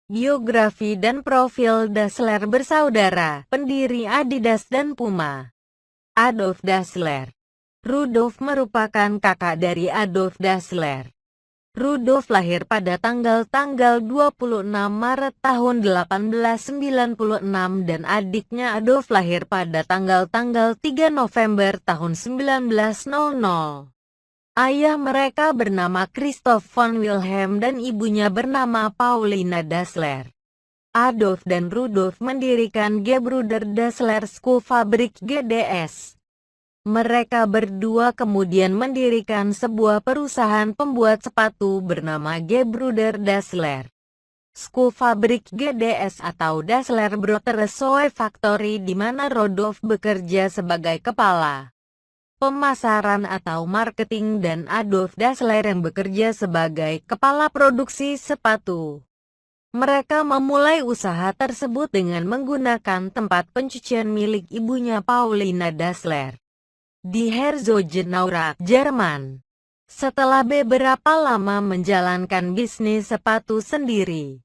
Biografi dan profil Dassler bersaudara, pendiri Adidas dan Puma. Adolf Dassler. Rudolf merupakan kakak dari Adolf Dassler. Rudolf lahir pada tanggal 26 Maret tahun 1896 dan adiknya Adolf lahir pada tanggal 3 November tahun 1900. Ayah mereka bernama Christoph von Wilhelm dan ibunya bernama Paulina Dassler. Adolf dan Rudolf mendirikan Gebruder Dassler Schuhfabrik GDS. Mereka berdua kemudian mendirikan sebuah perusahaan pembuat sepatu bernama Gebruder Dassler Schuhfabrik GDS atau Dassler Brothers Shoe Factory, di mana Rudolf bekerja sebagai kepala pemasaran atau marketing dan Adolf Dassler yang bekerja sebagai kepala produksi sepatu. Mereka memulai usaha tersebut dengan menggunakan tempat pencucian milik ibunya Paulina Dassler di Herzogenaurach, Jerman. Setelah beberapa lama menjalankan bisnis sepatu sendiri,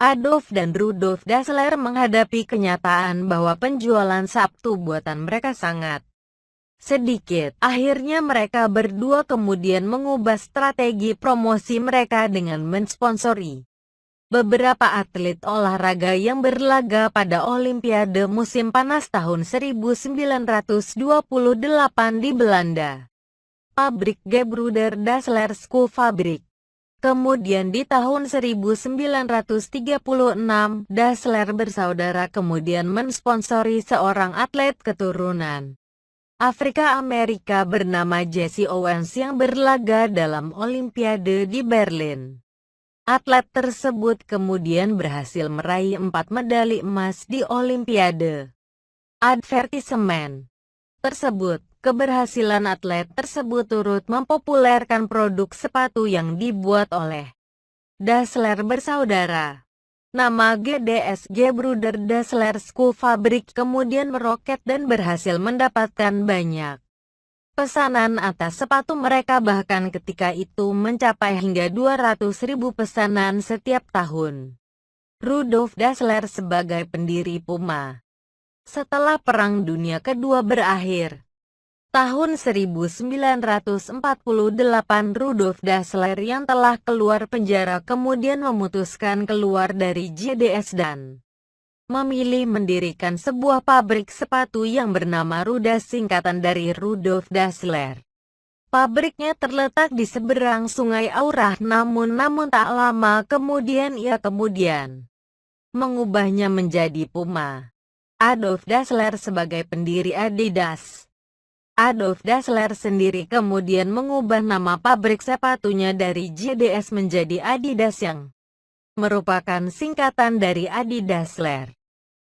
Adolf dan Rudolf Dassler menghadapi kenyataan bahwa penjualan sepatu buatan mereka sangat sedikit. Akhirnya mereka berdua kemudian mengubah strategi promosi mereka dengan mensponsori beberapa atlet olahraga yang berlaga pada Olimpiade musim panas tahun 1928 di Belanda. Pabrik Gebruder Dassler Schuhfabrik. Kemudian di tahun 1936, Dassler bersaudara kemudian mensponsori seorang atlet keturunan Afrika Amerika bernama Jesse Owens yang berlaga dalam Olimpiade di Berlin. Atlet tersebut kemudian berhasil meraih 4 medali emas di Olimpiade. Advertisement tersebut, keberhasilan atlet tersebut turut mempopulerkan produk sepatu yang dibuat oleh Dassler bersaudara. Nama GDS Gebruder Dassler Schuhfabrik kemudian meroket dan berhasil mendapatkan banyak pesanan atas sepatu mereka, bahkan ketika itu mencapai hingga 200.000 pesanan setiap tahun. Rudolf Dassler sebagai pendiri Puma. Setelah Perang Dunia Kedua berakhir, tahun 1948, Rudolf Dassler yang telah keluar penjara kemudian memutuskan keluar dari GDS dan memilih mendirikan sebuah pabrik sepatu yang bernama Rudas, singkatan dari Rudolf Dassler. Pabriknya terletak di seberang Sungai Aurach, namun tak lama kemudian ia mengubahnya menjadi Puma. Adolf Dassler sebagai pendiri Adidas. Adolf Dassler sendiri kemudian mengubah nama pabrik sepatunya dari GDS menjadi Adidas yang merupakan singkatan dari Adi Dassler.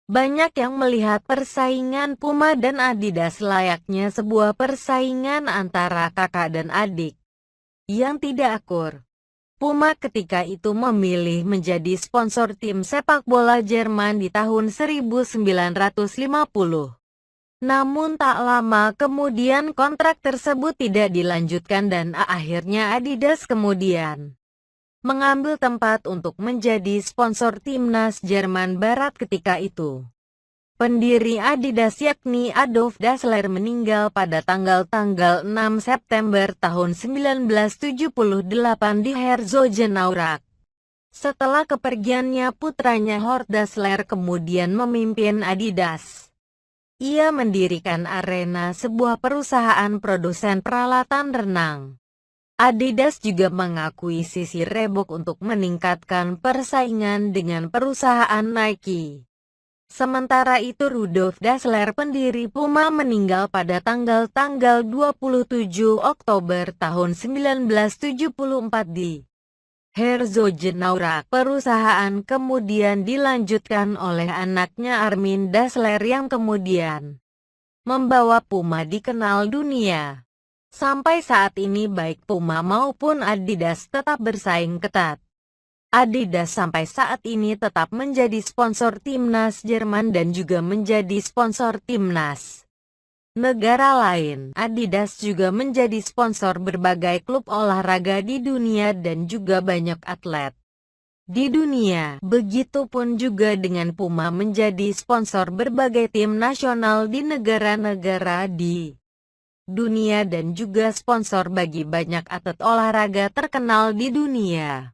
Banyak yang melihat persaingan Puma dan Adidas layaknya sebuah persaingan antara kakak dan adik yang tidak akur. Puma ketika itu memilih menjadi sponsor tim sepak bola Jerman di tahun 1950. Namun tak lama kemudian kontrak tersebut tidak dilanjutkan dan akhirnya Adidas kemudian mengambil tempat untuk menjadi sponsor timnas Jerman Barat ketika itu. Pendiri Adidas yakni Adolf Dassler meninggal pada tanggal 6 September tahun 1978 di Herzogenaurach. Setelah kepergiannya, putranya Horst Dassler kemudian memimpin Adidas. Ia mendirikan Arena, sebuah perusahaan produsen peralatan renang. Adidas juga mengakuisisi Reebok untuk meningkatkan persaingan dengan perusahaan Nike. Sementara itu Rudolf Dassler pendiri Puma meninggal pada tanggal 27 Oktober tahun 1974 di Herzogenaurach. Perusahaan kemudian dilanjutkan oleh anaknya Armin Dassler yang kemudian membawa Puma dikenal dunia. Sampai saat ini baik Puma maupun Adidas tetap bersaing ketat. Adidas sampai saat ini tetap menjadi sponsor timnas Jerman dan juga menjadi sponsor timnas negara lain. Adidas juga menjadi sponsor berbagai klub olahraga di dunia dan juga banyak atlet di dunia. Begitupun juga dengan Puma menjadi sponsor berbagai tim nasional di negara-negara di dunia dan juga sponsor bagi banyak atlet olahraga terkenal di dunia.